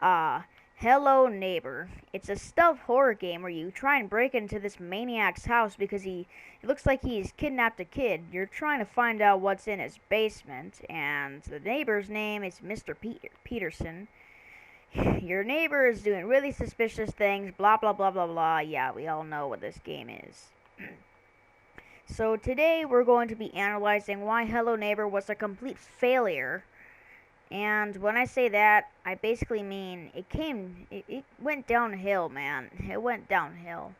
Ah, Hello Neighbor. It's a stealth horror game where you try and break into this maniac's house because it looks like he's kidnapped a kid. You're trying to find out what's in his basement, and the neighbor's name is Mr. Peterson. Your neighbor is doing really suspicious things, blah blah blah blah blah. Yeah, we all know what this game is. So today we're going to be analyzing why Hello Neighbor was a complete failure. And when I say that, I basically mean it went downhill, man. It went downhill.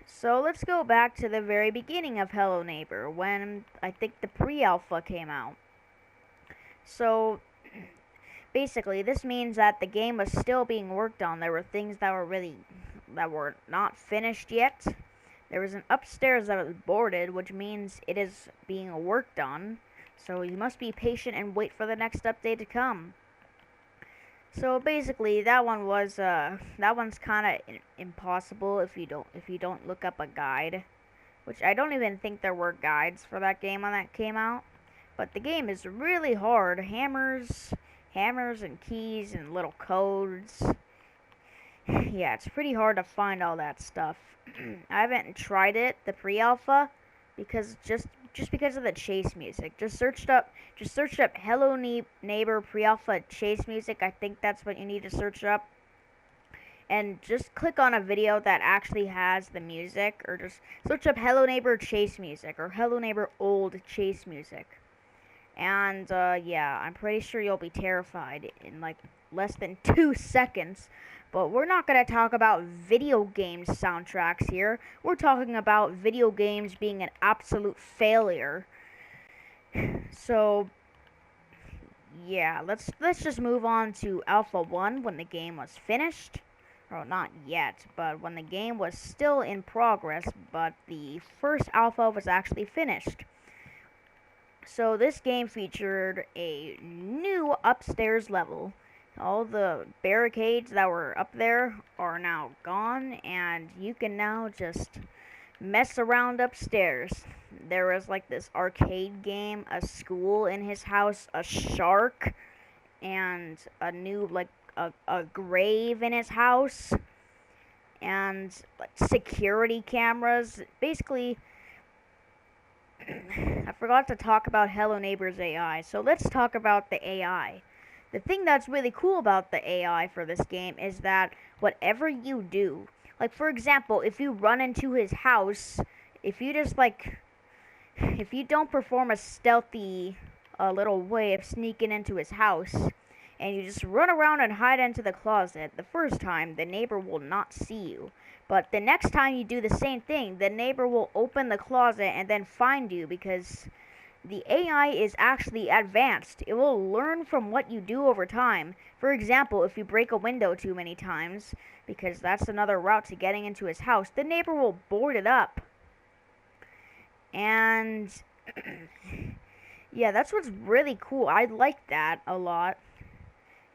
So let's go back to the very beginning of Hello Neighbor, when I think the pre-alpha came out. So basically, this means that the game was still being worked on. There were things that were not finished yet. There was an upstairs that was boarded, which means it is being worked on. So you must be patient and wait for the next update to come. So basically, that one's kind of impossible if you don't look up a guide, which I don't even think there were guides for that game when that came out. But the game is really hard. Hammers and keys and little codes. Yeah, it's pretty hard to find all that stuff. I haven't tried it, the pre-alpha, because just because of the chase music. Just searched up Hello Neighbor pre-alpha chase music. I think that's what you need to search up. And just click on a video that actually has the music, or just search up Hello Neighbor chase music or Hello Neighbor old chase music. And yeah, I'm pretty sure you'll be terrified in like less than 2 seconds. But we're not going to talk about video game soundtracks here. We're talking about video games being an absolute failure. So yeah, let's just move on to Alpha 1 when the game was finished. Well, not yet, but when the game was still in progress, but the first alpha was actually finished. So this game featured a new upstairs level. All the barricades that were up there are now gone, and you can now just mess around upstairs. There was like this arcade game, a school in his house, a shark, and a new like a grave in his house, and like security cameras. Basically, I forgot to talk about Hello Neighbor's AI, so let's talk about the AI. The thing that's really cool about the AI for this game is that whatever you do, like for example, if you run into his house, if you don't perform a stealthy little way of sneaking into his house, and you just run around and hide into the closet, the first time the neighbor will not see you. But the next time you do the same thing, the neighbor will open the closet and then find you, because the AI is actually advanced. It will learn from what you do over time. For example, if you break a window too many times, because that's another route to getting into his house, the neighbor will board it up. And yeah, that's what's really cool. I like that a lot.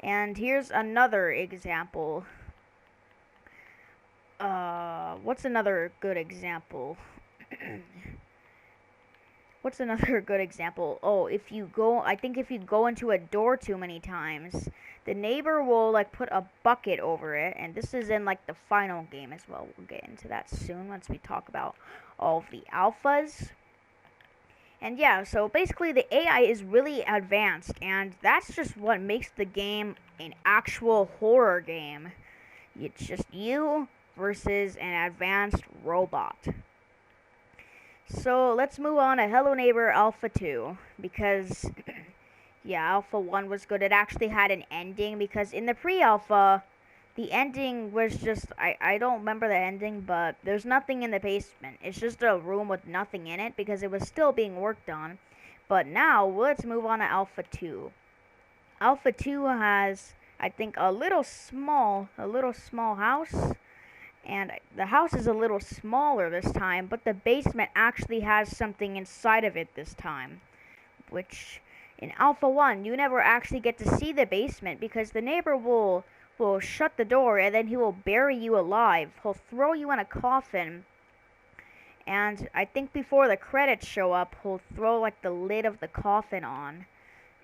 And here's another example. What's another good example? What's another good example? Oh, I think if you go into a door too many times, the neighbor will like put a bucket over it, and this is in like the final game as well. We'll get into that soon once we talk about all of the alphas. And yeah, so basically the AI is really advanced, and that's just what makes the game an actual horror game. It's just you versus an advanced robot. So let's move on to Hello Neighbor Alpha 2, because yeah, Alpha 1 was good. It actually had an ending, because in the pre-alpha, the ending was just, I don't remember the ending, but there's nothing in the basement. It's just a room with nothing in it, because it was still being worked on. But now, let's move on to Alpha 2. Alpha 2 has, I think, a little small house. And the house is a little smaller this time, but the basement actually has something inside of it this time. Which, in Alpha 1, you never actually get to see the basement, because the neighbor will shut the door, and then he will bury you alive. He'll throw you in a coffin, and I think before the credits show up, he'll throw like the lid of the coffin on.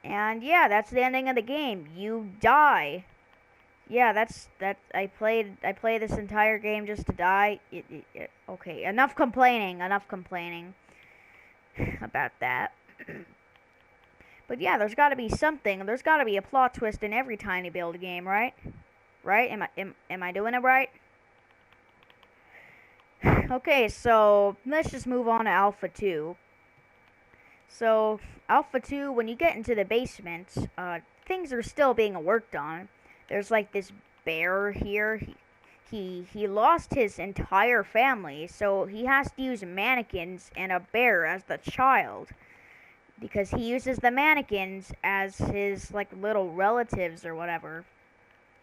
And yeah, that's the ending of the game. You die. Yeah, that. I played this entire game just to die. Okay, enough complaining. Enough complaining about that. But yeah, there's got to be something. There's got to be a plot twist in every Tiny Build game, right? Right? Am I doing it right? Okay, so let's just move on to Alpha 2. So, Alpha 2, when you get into the basement, things are still being worked on. There's like this bear here. He lost his entire family, so he has to use mannequins and a bear as the child. Because he uses the mannequins as his like little relatives or whatever.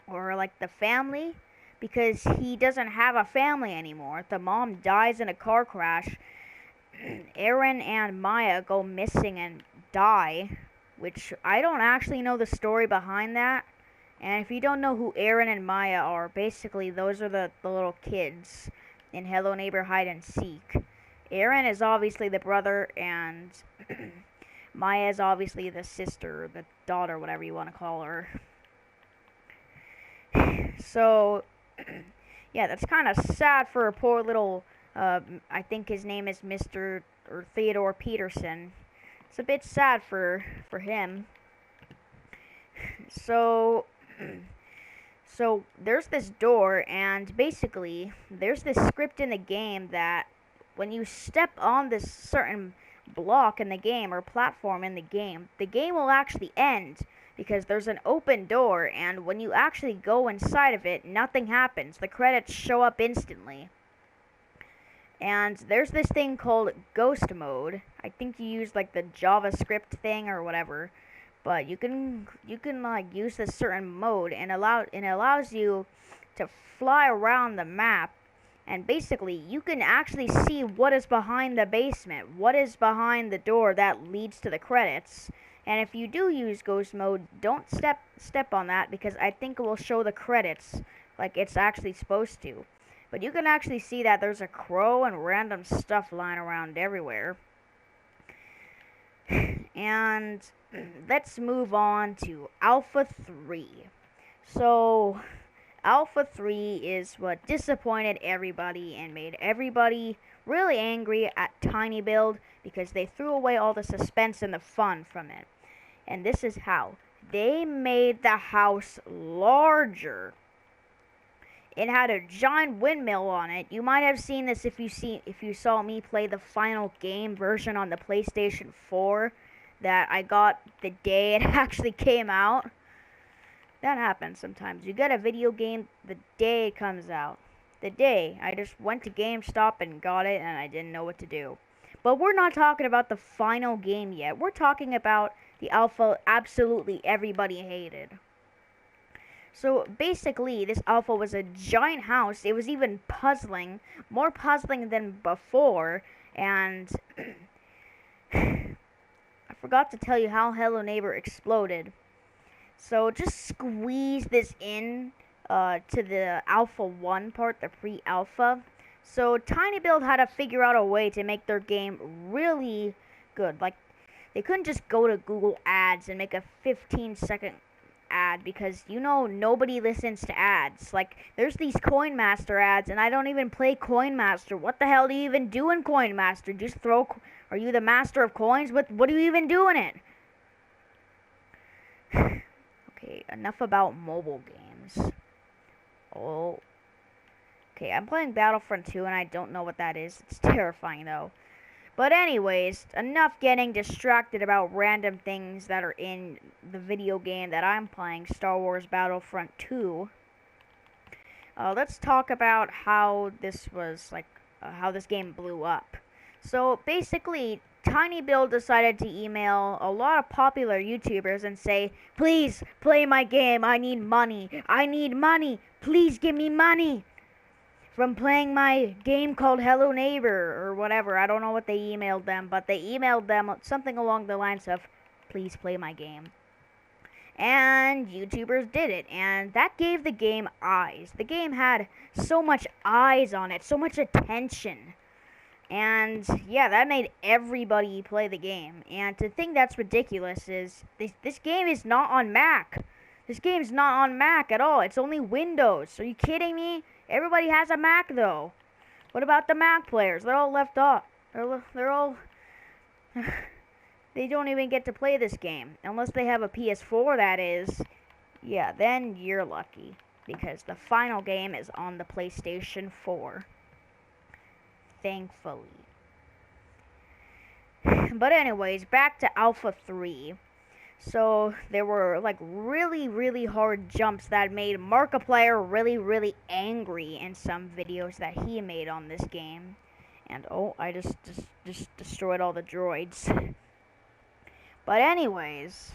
Or like the family. Because he doesn't have a family anymore. The mom dies in a car crash. Aaron and Maya go missing and die, which I don't actually know the story behind that. And if you don't know who Aaron and Maya are, basically those are the little kids in Hello Neighbor Hide and Seek. Aaron is obviously the brother, and Maya is obviously the sister, the daughter, whatever you want to call her. So, yeah, that's kind of sad for a poor little, I think his name is Mr. or Theodore Peterson. It's a bit sad for him. So, so there's this door, and basically, there's this script in the game that when you step on this certain block in the game or platform in the game will actually end because there's an open door, and when you actually go inside of it, nothing happens. The credits show up instantly. And there's this thing called ghost mode. I think you use like the JavaScript thing or whatever, but you can like use this certain mode, and it allows you to fly around the map, and basically you can actually see what is behind the basement, what is behind the door that leads to the credits. And if you do use ghost mode, don't step on that, because I think it will show the credits like it's actually supposed to. But you can actually see that there's a crow and random stuff lying around everywhere. And let's move on to Alpha 3. So, Alpha 3 is what disappointed everybody and made everybody really angry at Tiny Build, because they threw away all the suspense and the fun from it. And this is how. They made the house larger. It had a giant windmill on it. You might have seen this if you saw me play the final game version on the PlayStation 4 that I got the day it actually came out. That happens sometimes. You get a video game the day it comes out. The day. I just went to GameStop and got it, and I didn't know what to do. But we're not talking about the final game yet. We're talking about the alpha absolutely everybody hated. So basically, this alpha was a giant house. It was even puzzling, more puzzling than before. And I forgot to tell you how Hello Neighbor exploded. So just squeeze this in to the Alpha 1 part, the pre-alpha. So Tiny Build had to figure out a way to make their game really good. Like, they couldn't just go to Google Ads and make a 15-second ad, because nobody listens to ads. Like, there's these Coin Master ads, and I don't even play Coin Master. What the hell do you even do in Coin Master? Just are you the master of coins? What do you even do in it? Okay, enough about mobile games. Oh, okay, I'm playing Battlefront 2 and I don't know what that is. It's terrifying though. But anyways, enough getting distracted about random things that are in the video game that I'm playing, Star Wars Battlefront 2. Let's talk about how this game blew up. So basically, Tiny Build decided to email a lot of popular YouTubers and say, "Please play my game. I need money. I need money. Please give me money from playing my game called Hello Neighbor," or whatever. I don't know what they emailed them, but they emailed them something along the lines of, "Please play my game." And YouTubers did it, and that gave the game eyes. The game had so much eyes on it, so much attention. And yeah, that made everybody play the game. And to think that's ridiculous is this game is not on Mac. This game's not on Mac at all. It's only Windows. Are you kidding me? Everybody has a Mac though. What about the Mac players? They're all left off. They're all they don't even get to play this game unless they have a PS4, that is. Yeah, then you're lucky because the final game is on the PlayStation 4. Thankfully. But anyways, back to Alpha 3. So there were like really hard jumps that made Markiplier really angry in some videos that he made on this game. And oh, I just destroyed all the droids. But anyways,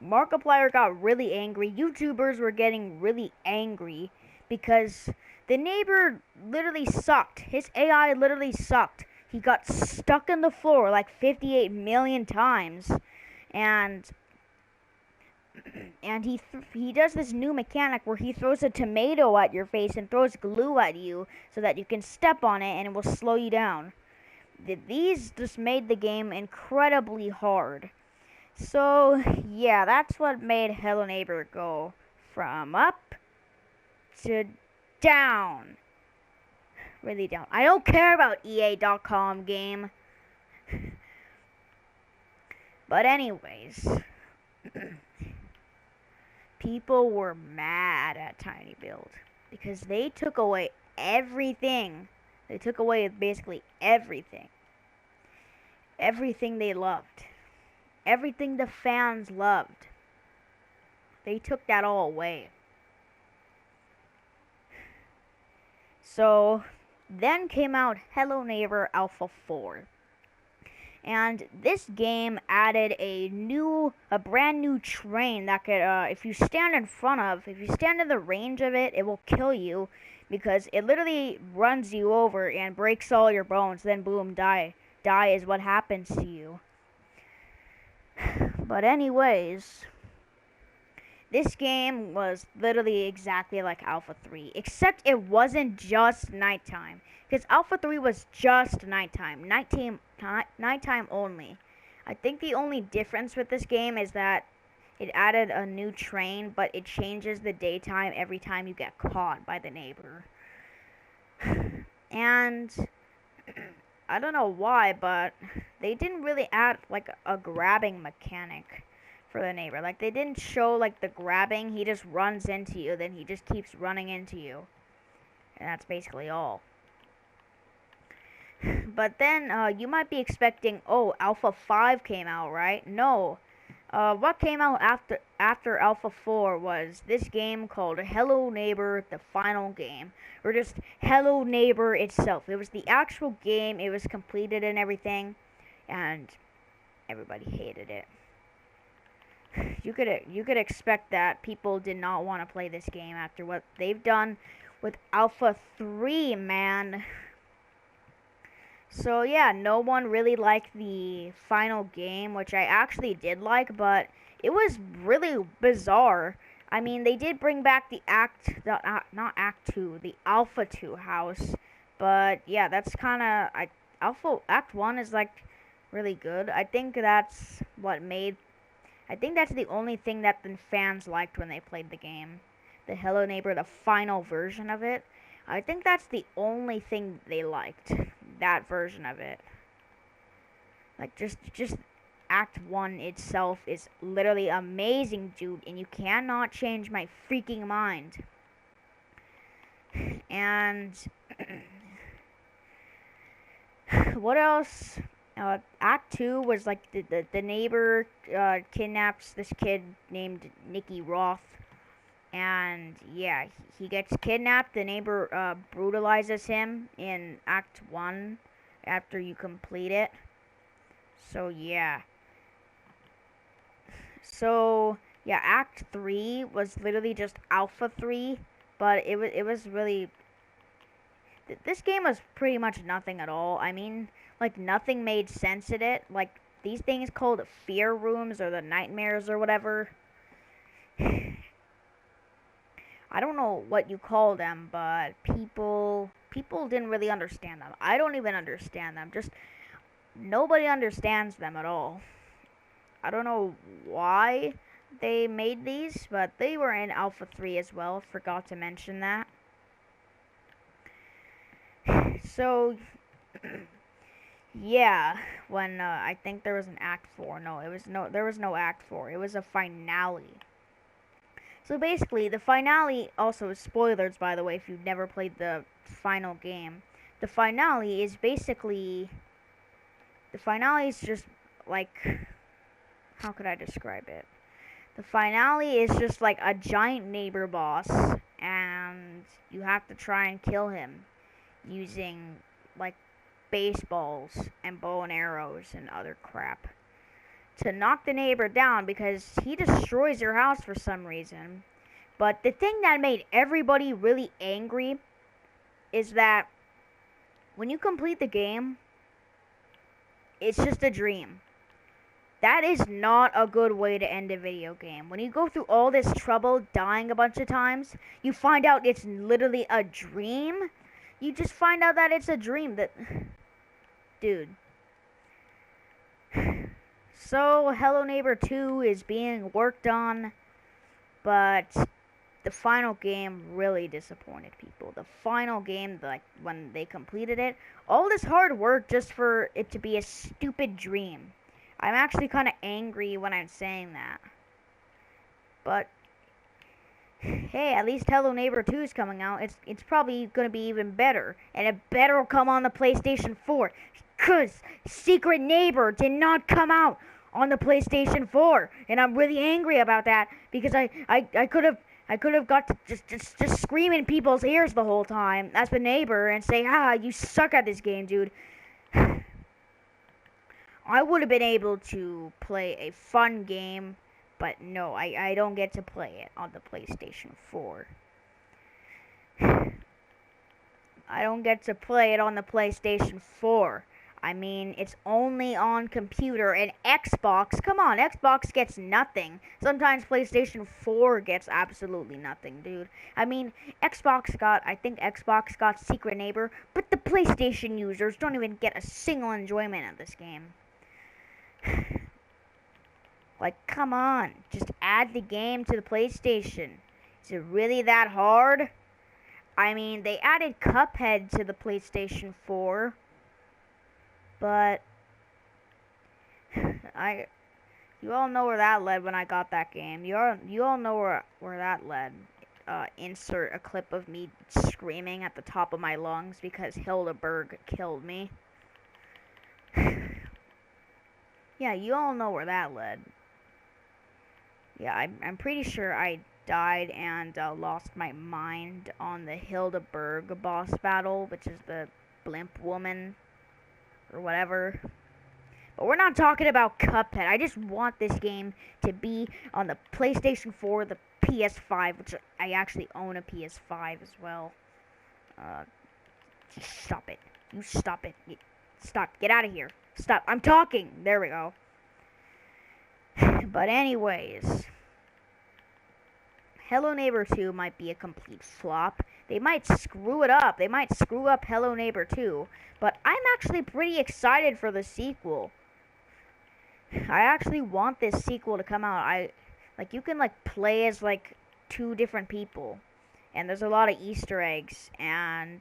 Markiplier got really angry. YouTubers were getting really angry because the neighbor literally sucked. His AI literally sucked. He got stuck in the floor like 58 million times. And he does this new mechanic where he throws a tomato at your face and throws glue at you so that you can step on it and it will slow you down. These just made the game incredibly hard. So yeah, that's what made Hello Neighbor go from up to down. Really down. I don't care about EA.com game. But anyways, people were mad at Tiny Build because they took away everything. They took away basically everything. Everything they loved. Everything the fans loved. They took that all away. So then came out Hello Neighbor Alpha 4. And this game added a brand new train that could, if you stand in the range of it, it will kill you because it literally runs you over and breaks all your bones. Then boom, die. Die is what happens to you. But anyways, this game was literally exactly like Alpha 3, except it wasn't just nighttime. Because Alpha 3 was just nighttime. Nighttime only. I think the only difference with this game is that it added a new train, but it changes the daytime every time you get caught by the neighbor. And I don't know why, but they didn't really add like a grabbing mechanic for the neighbor. Like they didn't show like the grabbing. He just runs into you, then he just keeps running into you. And that's basically all. But then you might be expecting, oh, Alpha 5 came out, right? No. What came out after Alpha 4 was this game called Hello Neighbor, the final game. Or just Hello Neighbor itself. It was the actual game, it was completed and everything. And everybody hated it. You could expect that people did not want to play this game after what they've done with Alpha 3, man. So yeah, no one really liked the final game, which I actually did like, but it was really bizarre. I mean, they did bring back the not Act 2, the Alpha 2 house, but yeah, that's kind of, Act 1 is like really good. I think that's the only thing that the fans liked when they played the game. The Hello Neighbor, the final version of it. I think that's the only thing they liked. That version of it. Like, just Act 1 itself is literally amazing, dude, and you cannot change my freaking mind. And what else? Act 2 was like the neighbor kidnaps this kid named Nicky Roth. And yeah, he gets kidnapped. The neighbor brutalizes him in Act 1 after you complete it. So yeah. Act 3 was literally just Alpha 3, but it was really, this game was pretty much nothing at all. I mean, like nothing made sense in it. Like these things called fear rooms or the nightmares or whatever. I don't know what you call them, but people didn't really understand them. I don't even understand them. Just nobody understands them at all. I don't know why. they made these, but they were in Alpha 3 as well. Forgot to mention that. So, yeah, when I think there was an Act 4. No, there was no Act 4. It was a finale. So basically, the finale, also spoilers by the way if you've never played the final game. The finale is basically, the finale is just like, how could I describe it? The finale is just like a giant neighbor boss, and you have to try and kill him using like baseballs and bow and arrows and other crap to knock the neighbor down because he destroys your house for some reason. But the thing that made everybody really angry is that when you complete the game, it's just a dream. That is not a good way to end a video game. When you go through all this trouble, dying a bunch of times, you find out it's literally a dream. You just find out that it's a dream. That, dude. So, Hello Neighbor 2 is being worked on, but the final game really disappointed people. The final game, like when they completed it, all this hard work just for it to be a stupid dream. I'm actually kind of angry when I'm saying that. But hey, at least Hello Neighbor 2 is coming out. It's probably going to be even better, and it better come on the PlayStation 4. Cause Secret Neighbor did not come out on the PlayStation 4, and I'm really angry about that because I could have got to just scream in people's ears the whole time as the neighbor and say, you suck at this game, dude. I would have been able to play a fun game, but no, I don't get to play it on the PlayStation 4. I don't get to play it on the PlayStation 4. I mean, it's only on computer and Xbox. Come on, Xbox gets nothing. Sometimes PlayStation 4 gets absolutely nothing, dude. I mean, I think Xbox got Secret Neighbor, but the PlayStation users don't even get a single enjoyment of this game. Like, come on, just add the game to the PlayStation. Is it really that hard? I mean, they added Cuphead to the PlayStation 4. But you all know where that led when I got that game. You all know where that led. Insert a clip of me screaming at the top of my lungs because Hildeberg killed me. Yeah, you all know where that led. Yeah, I'm pretty sure I died and lost my mind on the Hildeberg boss battle, which is the blimp woman. Or whatever. But we're not talking about Cuphead. I just want this game to be on the PlayStation 4, the PS5, which I actually own a PS5 as well. Stop it. You stop it. Stop. Get out of here. Stop. I'm talking. There we go. But anyways, Hello Neighbor 2 might be a complete flop. They might screw it up. They might screw up Hello Neighbor 2. But I'm actually pretty excited for the sequel. I actually want this sequel to come out. You can play as two different people. And there's a lot of Easter eggs. And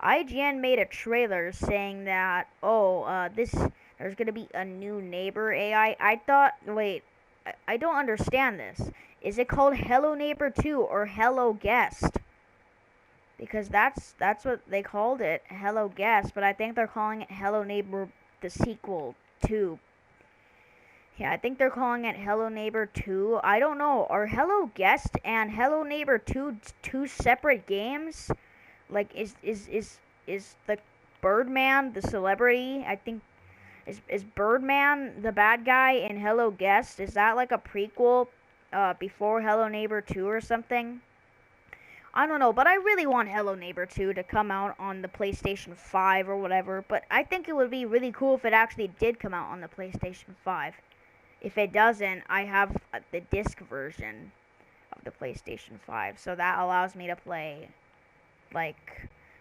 IGN made a trailer saying that, there's gonna be a new neighbor AI. I don't understand this. Is it called Hello Neighbor 2 or Hello Guest? Because that's what they called it, Hello Guest, but I think they're calling it Hello Neighbor the sequel 2. Yeah, I think they're calling it Hello Neighbor 2. I don't know. Are Hello Guest and Hello Neighbor 2 two separate games? Like is the Birdman the celebrity? I think is Birdman the bad guy in Hello Guest? Is that like a prequel before Hello Neighbor 2 or something? I don't know, but I really want Hello Neighbor 2 to come out on the PlayStation 5 or whatever, but I think it would be really cool if it actually did come out on the PlayStation 5. If it doesn't, I have the disc version of the PlayStation 5, so that allows me to play,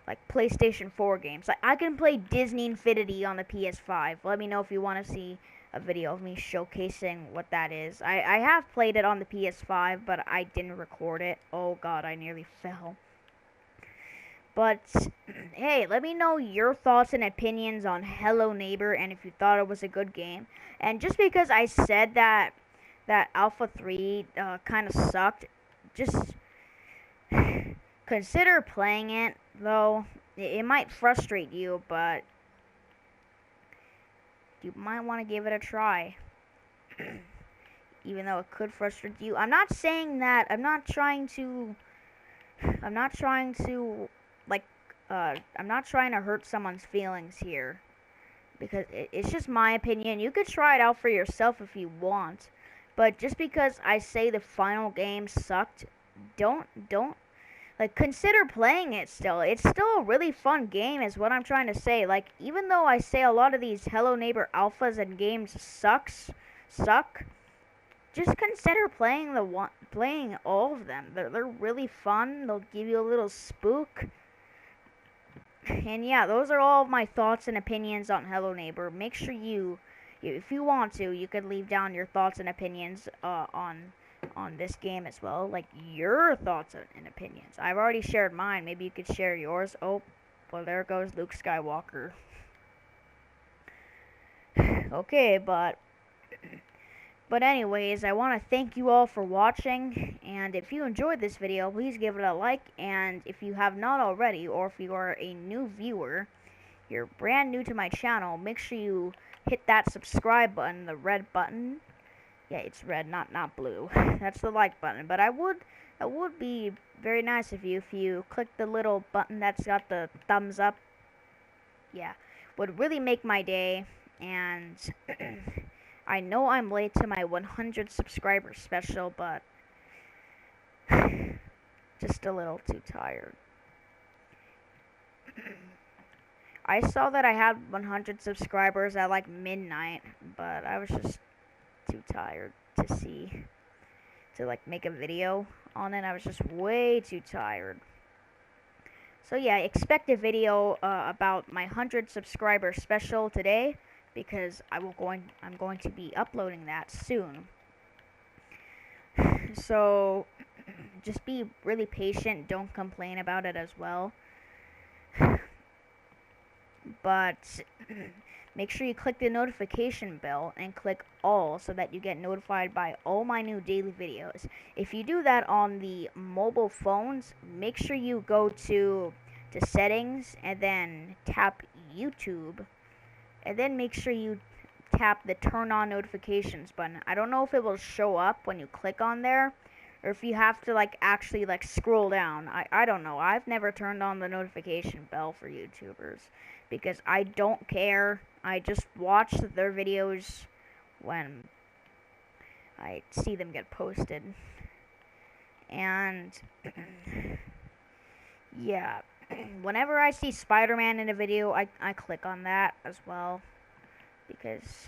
like PlayStation 4 games. Like I can play Disney Infinity on the PS5. Let me know if you want to see a video of me showcasing what that is. I have played it on the PS5, but I didn't record it. Oh god, I nearly fell. But hey, let me know your thoughts and opinions on Hello Neighbor and if you thought it was a good game. And just because I said that Alpha 3 kind of sucked, just consider playing it, though. It might frustrate you, but you might want to give it a try. Even though it could frustrate you. I'm not saying that, I'm not trying to like, I'm not trying to hurt someone's feelings here. Because it's just my opinion. You could try it out for yourself if you want. But just because I say the final game sucked, don't, like, consider playing it still. It's still a really fun game is what I'm trying to say. Like, even though I say a lot of these Hello Neighbor alphas and games suck, just consider playing all of them. They're really fun. They'll give you a little spook. And yeah, those are all of my thoughts and opinions on Hello Neighbor. Make sure if you want to, you could leave down your thoughts and opinions on this game as well. Like, your thoughts and opinions. I've already shared mine. Maybe you could share yours. Oh, well, there goes Luke Skywalker. Okay, but anyways, I want to thank you all for watching, and if you enjoyed this video, please give it a like, and if you have not already, or if you are a new viewer, you're brand new to my channel, make sure you hit that subscribe button, the red button. Yeah, it's red, not blue. That's the like button, but it would be very nice if you click the little button that's got the thumbs up. Yeah, would really make my day, and I know I'm late to my 100 subscriber special, but just a little too tired. I saw that I had 100 subscribers at like midnight, but I was just too tired to like make a video on it. I was just way too tired. So yeah, expect a video about my 100 subscriber special today, because I'm going to be uploading that soon. So just be really patient, don't complain about it as well. But make sure you click the notification bell and click all so that you get notified by all my new daily videos. If you do that on the mobile phones, make sure you go to settings and then tap YouTube. And then make sure you tap the turn on notifications button. I don't know if it will show up when you click on there, or if you have to like actually like scroll down. I don't know. I've never turned on the notification bell for YouTubers because I don't care. I just watch their videos when I see them get posted. And yeah, whenever I see Spider-Man in a video, I click on that as well, because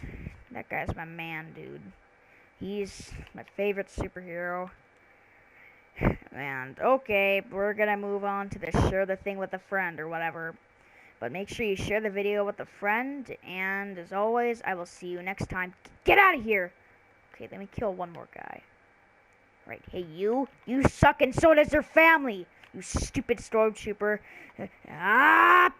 that guy's my man, dude. He's my favorite superhero. And okay, we're gonna move on to the share the thing with a friend or whatever. But make sure you share the video with a friend, and as always, I will see you next time. Get out of here! Okay, let me kill one more guy. Right, hey you suck and so does your family! You stupid stormtrooper. Ah!